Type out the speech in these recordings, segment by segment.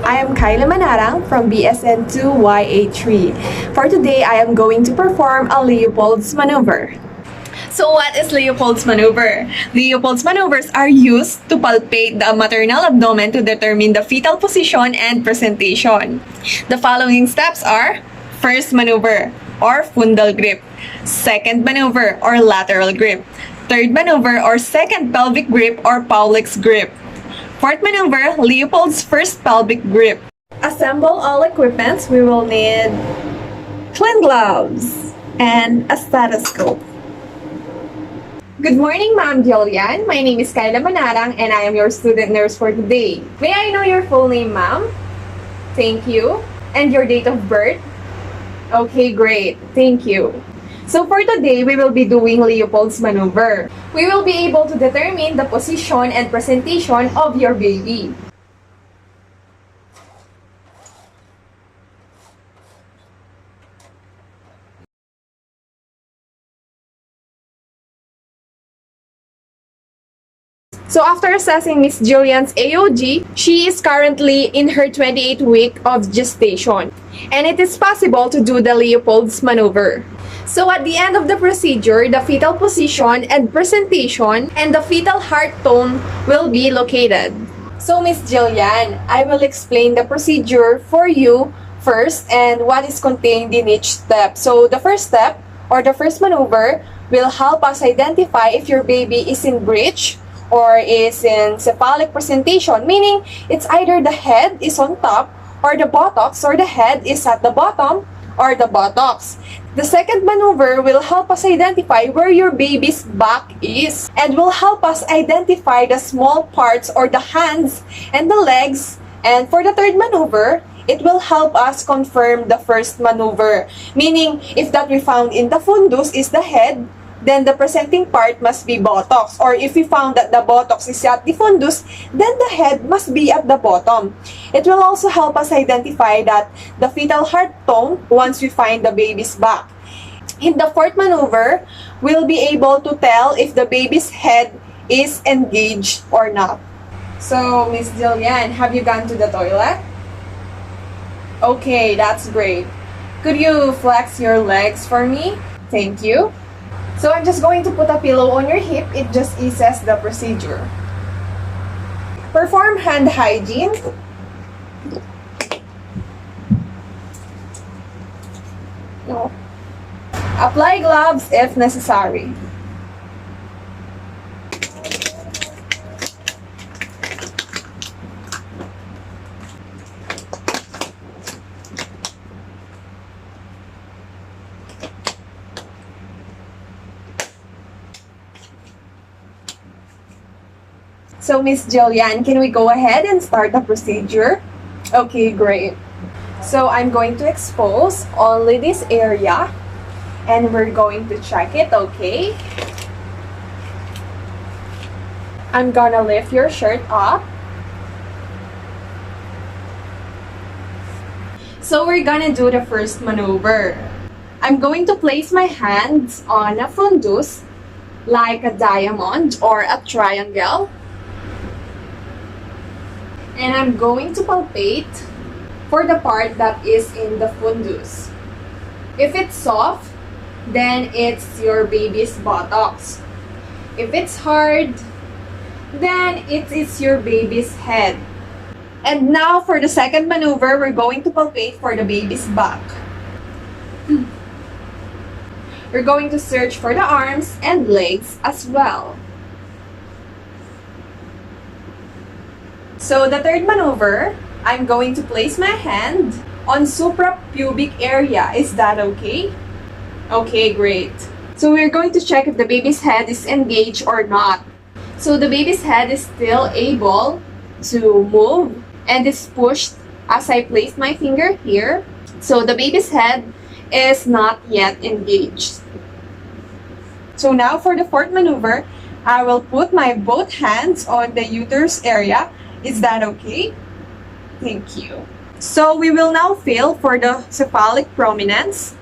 I am Kyla Manarang from BSN-2 YA3. For today, I am going to perform a Leopold's maneuver. So what is Leopold's maneuver? Leopold's maneuvers are used to palpate the maternal abdomen to determine the fetal position and presentation. The following steps are: first maneuver, or fundal grip; second maneuver, or lateral grip; third maneuver, or second pelvic grip, or Paulick's grip; fourth maneuver, Leopold's first pelvic grip. Assemble all equipments. We will need clean gloves and a stethoscope. Good morning, Ma'am Jillian. My name is Kyla Manarang and I am your student nurse for today. May I know your full name, ma'am? Thank you. And your date of birth? Okay, great. Thank you. So for today, we will be doing Leopold's maneuver. We will be able to determine the position and presentation of your baby. So after assessing Miss Jillian's AOG, she is currently in her 28th week of gestation, and it is possible to do the Leopold's maneuver. So at the end of the procedure, the fetal position and presentation and the fetal heart tone will be located. So Miss Jillian, I will explain the procedure for you first and what is contained in each step. So the first step, or the first maneuver, will help us identify if your baby is in breech or is in cephalic presentation, meaning it's either the head is on top or the buttocks, or the head is at the bottom or the buttocks. The second maneuver will help us identify where your baby's back is and will help us identify the small parts or the hands and the legs. And for the third maneuver, it will help us confirm the first maneuver, meaning if that we found in the fundus is the head, then the presenting part must be buttocks. Or if we found that the buttocks is at the fundus, then the head must be at the bottom. It will also help us identify that the fetal heart tone once we find the baby's back. In the fourth maneuver, we'll be able to tell if the baby's head is engaged or not. So, Miss Jillian, have you gone to the toilet? Okay, that's great. Could you flex your legs for me? Thank you. So I'm just going to put a pillow on your hip. It just eases the procedure. Perform hand hygiene. No. Apply gloves if necessary. So, Miss Jillian, can we go ahead and start the procedure? Okay, great. So, I'm going to expose only this area and we're going to check it, okay? I'm gonna lift your shirt up. So, we're gonna do the first maneuver. I'm going to place my hands on a fundus like a diamond or a triangle. And I'm going to palpate for the part that is in the fundus. If it's soft, then it's your baby's buttocks. If it's hard, then it is your baby's head. And now for the second maneuver, we're going to palpate for the baby's back. We're going to search for the arms and legs as well. So the third maneuver, I'm going to place my hand on suprapubic area. Is that okay? Okay, great. So we're going to check if the baby's head is engaged or not. So the baby's head is still able to move and is pushed as I place my finger here. So the baby's head is not yet engaged. So now for the fourth maneuver, I will put my both hands on the uterus area. Is that okay? Thank you. So we will now feel for the cephalic prominence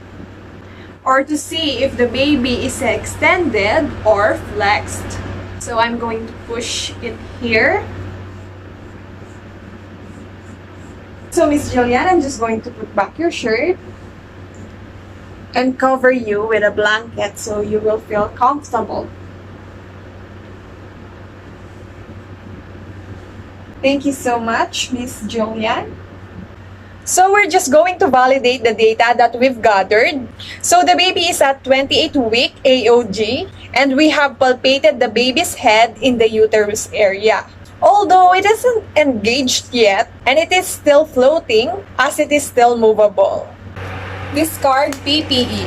or to see if the baby is extended or flexed. So I'm going to push it here. So, Miss Julian, I'm just going to put back your shirt and cover you with a blanket so you will feel comfortable. Thank you so much, Miss Julian. So we're just going to validate the data that we've gathered. So the baby is at 28-week AOG, and we have palpated the baby's head in the uterus area. Although it isn't engaged yet, and it is still floating as it is still movable. Discard PPE.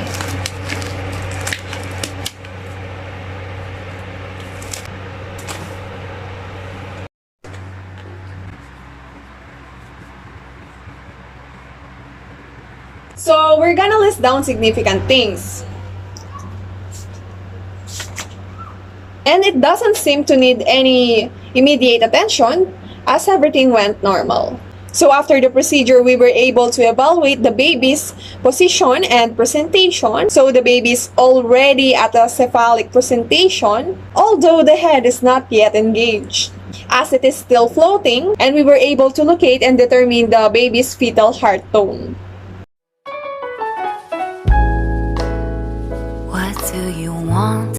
So we're gonna list down significant things. And it doesn't seem to need any immediate attention as everything went normal. So after the procedure, we were able to evaluate the baby's position and presentation. So the baby is already at a cephalic presentation, although the head is not yet engaged, as it is still floating, and we were able to locate and determine the baby's fetal heart tone. What do you want?